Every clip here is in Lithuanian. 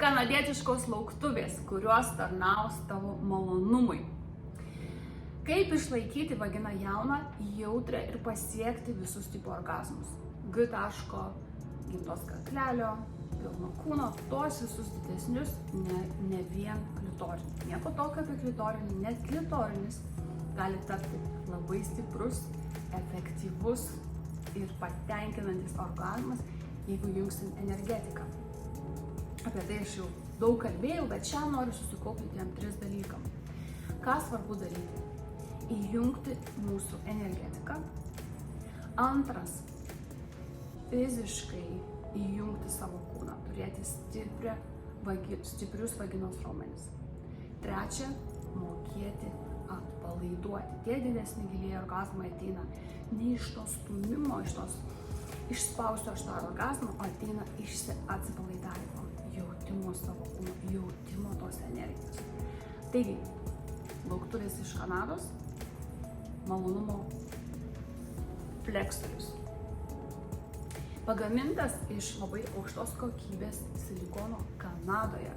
kanadietiškos lauktuvės, kurios tarnaus tavo malonumui. Kaip išlaikyti vaginą jauną, jautrę ir pasiekti visus tipo orgazmus. G taško, gimdos kaklelio, pilno kūno, tos visus didesnius, ne vien klitorinį. Nieko tokio apie klitorinį, net klitorinis gali tapti labai stiprus, efektyvus ir patenkinantis orgazmas, jeigu jungsim energetiką. Apie tai aš jau daug kalbėjau, bet šiandien noriu susikaupti tiem 3 dalykam. Ką svarbu daryti? Įjungti mūsų energetiką. Antras, fiziškai įjungti savo kūną, turėti stiprius vaginos raumenis. Trečia, mokėti atpalaiduoti. Tie didesni giliai orgazmai ateina ne iš to stūmimo, iš tos išspausio aš tą orgazmą, o ateina iš atsipalaidavimo, jautimo savo kūno, jautimo tos energijos. Taigi, lauktuvės iš Kanados, malonumo fleksorius. Pagamintas iš labai aukštos kokybės silikono Kanadoje.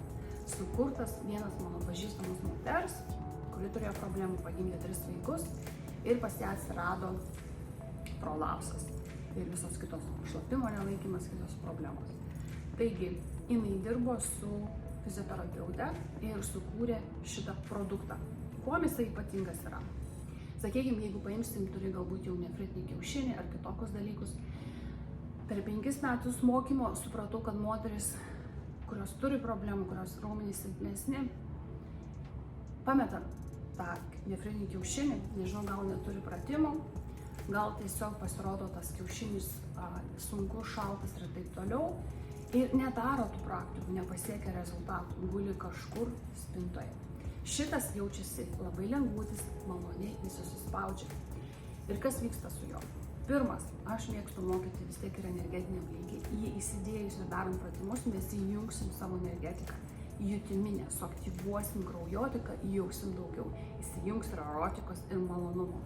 Sukurtas vienas mano pažįstamas moters, kuri turėjo problemų pagimdė 3 vaikus ir pas ją atsirado prolapsas ir visos kitos šlapimo nelaikymas, kitos problemos. Taigi, jinai dirbo su fizioterapeute ir sukūrė šitą produktą. Kuom jisai ypatingas yra? Sakykime, jeigu paimsim, turi galbūt jau nefritinį kiaušinį ar kitokius dalykus. Per 5 metus mokymo supratau, kad moteris, kurios turi problemų, kurios raumenys silpnesni, pameta tą nefritinį kiaušinį, nežinau, gal neturi pratimų, gal tiesiog pasirodo tas kiaušinis sunkus, šaltas ir taip toliau. Ir nedaro tų praktikų, nepasiekia rezultatų, guli kažkur spintoje. Šitas jaučiasi labai lengvutis, maloniai, jis susispaudžia. Ir kas vyksta su juo? Pirmas, aš mėgstu mokyti vis tiek ir energetiniam lygiai. Jį įsidėjus ir darant pratimus, mes įjungsim savo energetiką, jutiminę, suaktyvuosim kraujotaką, įjungsim daugiau. Įsijungs ir erotikos ir malonumo.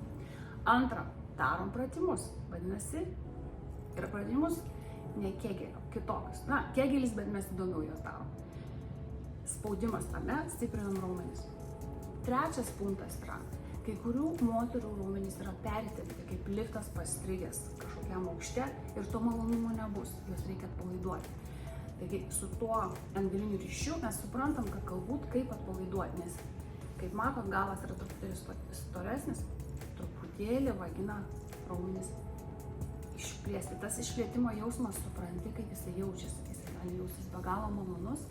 Antra, darom pratimus. Vadinasi, ir pratimus ne kegelio, kitokius. Na, kegelis, bet mes įdomiau juos darom. Spaudimas tame, stiprinam raumenis. Trečias punktas yra, kai kurių moterų raumenys yra pertempti, kaip liftas pastrigęs kažkokiam aukšte ir to malonumo nebus, juos reikia atpalaiduoti. Taigi su tuo atgaliniu ryšiu mes suprantam, kad galbūt kaip atpalaiduoti, nes kaip matot, galas yra truputėlį storesnis, truputėlį vagina raumenis išplėsti. Tas išplėtimo jausmas supranti, kaip jisai jaučiasi, jisai gali jausis be galo malonus.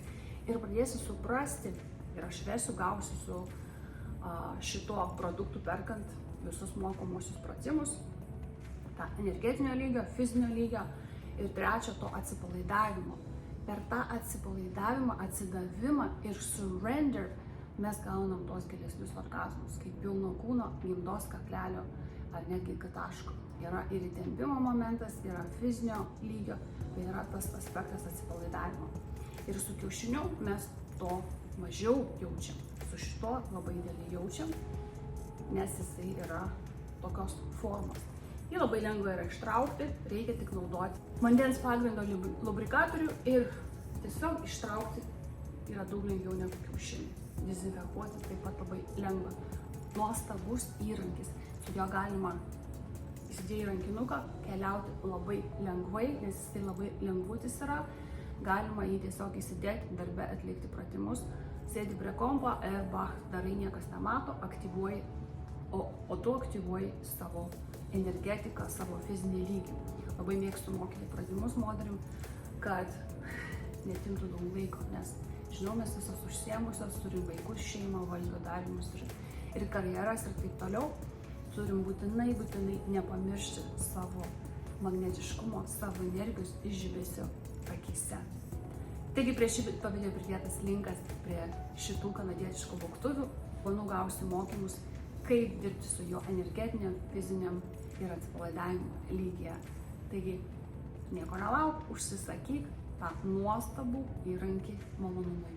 Ir pradėsiu suprasti, ir aš vesiu, gausiu su šito produktu perkant visus mokomuosius pratimus, tą energetinio lygio, fizinio lygio ir trečia to atsipalaidavimo. Per tą atsipalaidavimą, atsidavimą ir surrender mes gaunam tos gilesnius orgazmus, kaip pilno kūno, gimdos kaklelio ar netgi G taško. Yra ir įtempimo momentas, yra fizinio lygio, tai yra tas aspektas atsipalaidavimo. Ir su kiaušiniu mes to mažiau jaučiam, su šito labai didelį jaučiam, nes jisai yra tokios formos. Jį labai lengva yra ištraukti, reikia tik naudoti vandens pagrindo lubrikatorių ir tiesiog ištraukti yra daug lengviau negu kiaušinį. Dezinfekuoti taip pat labai lengva. Nuostabus įrankis, su juo galima įsidėję rankinuką keliauti labai lengvai, nes jisai labai lengvutis yra. Galima jį tiesiog įsidėti, darbe atlikti pratimus, sėdi prie kompo ir darai, niekas nemato, aktyvuoji, o tu aktyvuoji savo energetiką, savo fizinį lygį. Labai mėgstu mokyti pratimus moterim, kad netimtų daug laiko, nes žinau, mes visos užsiėmusios, turim vaikus, šeimą, valgio darimus ir karjeras ir taip toliau. Turim būtinai nepamiršti savo magnetiškumo, savo energijos išžibesio akyse. Taigi prie šito video pridėtas linkas prie šitų kanadietiškų lauktuvių. Manau, gausi mokymus, kaip dirbti su jo energetiniam, fiziniam ir atsipalaidavimo lygyje. Taigi nieko nelauk, užsisakyk tą nuostabų įrankį malonumui.